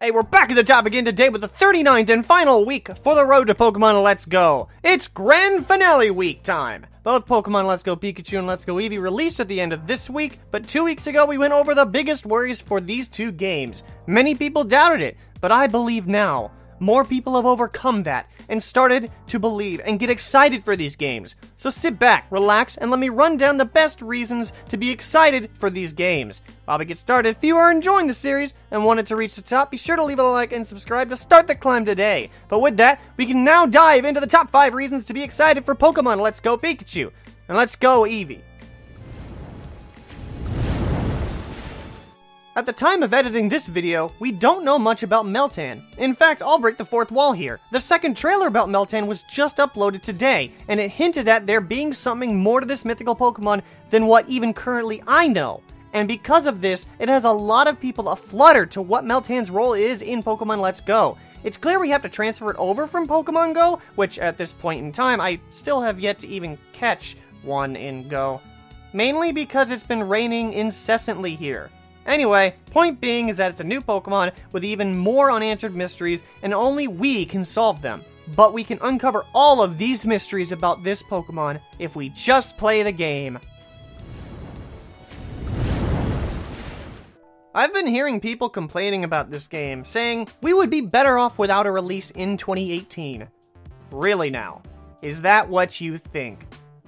Hey, we're back at the top again today with the 39th and final week for the road to Pokemon Let's Go. It's grand finale week time. Both Pokemon Let's Go Pikachu and Let's Go Eevee released at the end of this week, but 2 weeks ago we went over the biggest worries for these two games. Many people doubted it, but I believe now. More people have overcome that and started to believe and get excited for these games. So sit back, relax, and let me run down the best reasons to be excited for these games. While we get started, if you are enjoying the series and wanted to reach the top, be sure to leave a like and subscribe to start the climb today. But with that, we can now dive into the top 5 reasons to be excited for Pokemon Let's Go Pikachu and Let's Go Eevee. At the time of editing this video, we don't know much about Meltan. In fact, I'll break the fourth wall here. The second trailer about Meltan was just uploaded today, and it hinted at there being something more to this mythical Pokemon than what even currently I know. And because of this, it has a lot of people aflutter to what Meltan's role is in Pokemon Let's Go. It's clear we have to transfer it over from Pokemon Go, which at this point in time, I still have yet to even catch one in Go. Mainly because it's been raining incessantly here. Anyway, point being is that it's a new Pokemon with even more unanswered mysteries, and only we can solve them. But we can uncover all of these mysteries about this Pokemon if we just play the game. I've been hearing people complaining about this game, saying we would be better off without a release in 2018. Really now? Is that what you think?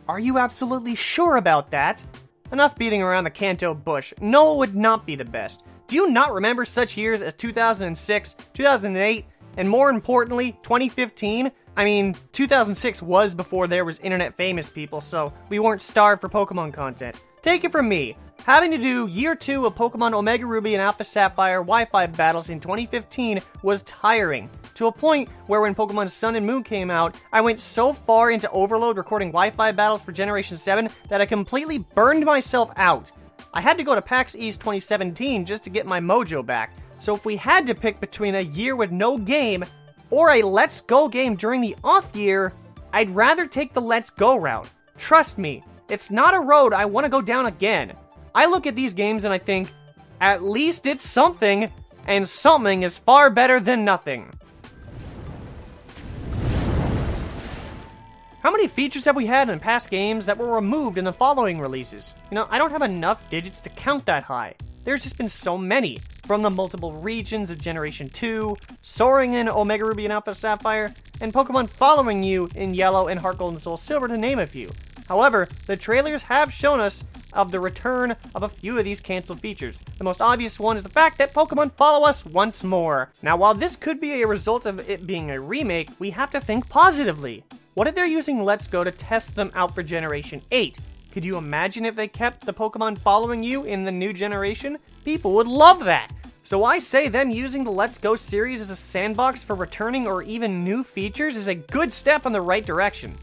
Are you absolutely sure about that? Enough beating around the Kanto bush. No, it would not be the best. Do you not remember such years as 2006, 2008, and more importantly, 2015? I mean, 2006 was before there was internet famous people, so we weren't starved for Pokemon content. Take it from me. Having to do Year 2 of Pokemon Omega Ruby and Alpha Sapphire Wi-Fi battles in 2015 was tiring, to a point where when Pokemon Sun and Moon came out, I went so far into overload recording Wi-Fi battles for Generation 7 that I completely burned myself out. I had to go to PAX East 2017 just to get my mojo back, so if we had to pick between a year with no game or a Let's Go game during the off year, I'd rather take the Let's Go route. Trust me, it's not a road I want to go down again. I look at these games and I think, at least it's something, and something is far better than nothing. How many features have we had in past games that were removed in the following releases? You know, I don't have enough digits to count that high. There's just been so many, from the multiple regions of Generation 2, soaring in Omega Ruby and Alpha Sapphire, and Pokemon following you in Yellow and Heart Gold and Soul Silver to name a few. However, the trailers have shown us of the return of a few of these canceled features. The most obvious one is the fact that Pokemon follow us once more. Now, while this could be a result of it being a remake, we have to think positively. What if they're using Let's Go to test them out for Generation 8? Could you imagine if they kept the Pokemon following you in the new generation? People would love that! So I say them using the Let's Go series as a sandbox for returning or even new features is a good step in the right direction.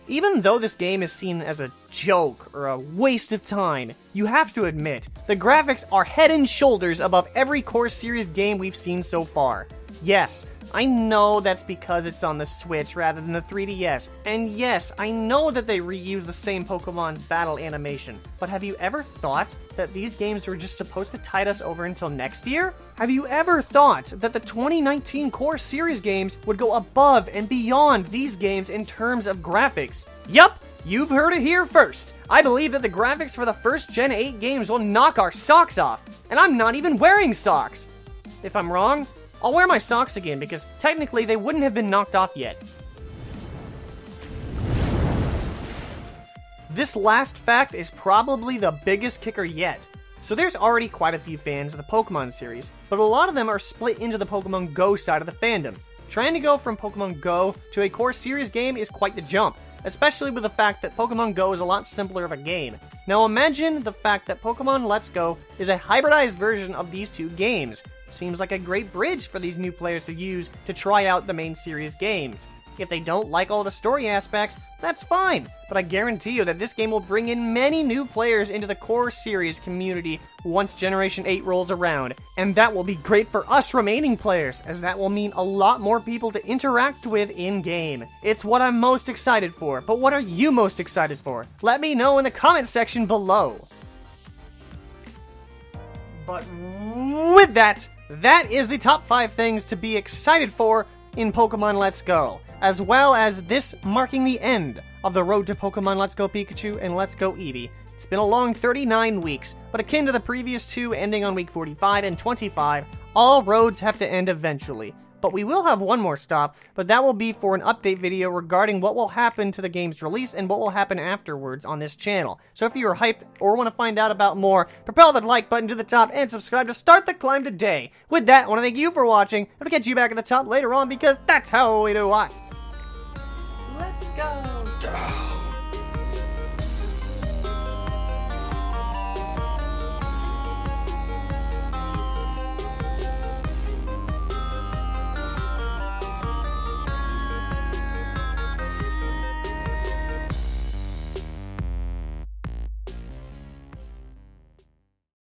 Even though this game is seen as a joke or a waste of time, you have to admit, the graphics are head and shoulders above every core series game we've seen so far. Yes, I know that's because it's on the Switch rather than the 3DS, and yes, I know that they reuse the same Pokemon's battle animation, but have you ever thought that these games were just supposed to tide us over until next year? Have you ever thought that the 2019 core series games would go above and beyond these games in terms of graphics? Yup, you've heard it here first. I believe that the graphics for the first Gen 8 games will knock our socks off, and I'm not even wearing socks. If I'm wrong, I'll wear my socks again because technically they wouldn't have been knocked off yet. This last fact is probably the biggest kicker yet. So there's already quite a few fans of the Pokemon series, but a lot of them are split into the Pokemon Go side of the fandom. Trying to go from Pokemon Go to a core series game is quite the jump, especially with the fact that Pokemon Go is a lot simpler of a game. Now imagine the fact that Pokemon Let's Go is a hybridized version of these two games. Seems like a great bridge for these new players to use to try out the main series games. If they don't like all the story aspects, that's fine, but I guarantee you that this game will bring in many new players into the core series community once Generation 8 rolls around, and that will be great for us remaining players, as that will mean a lot more people to interact with in-game. It's what I'm most excited for, but what are you most excited for? Let me know in the comment section below. But with that, that is the top 5 things to be excited for in Pokemon Let's Go, as well as this marking the end of the road to Pokemon Let's Go Pikachu and Let's Go Eevee. It's been a long 39 weeks, but akin to the previous 2 ending on week 45 and 25, all roads have to end eventually. But we will have one more stop, but that will be for an update video regarding what will happen to the game's release and what will happen afterwards on this channel. So if you're hyped or want to find out about more, propel that like button to the top and subscribe to start the climb today. With that, I want to thank you for watching, and I'll catch you back at the top later on because that's how we do what. Let's go!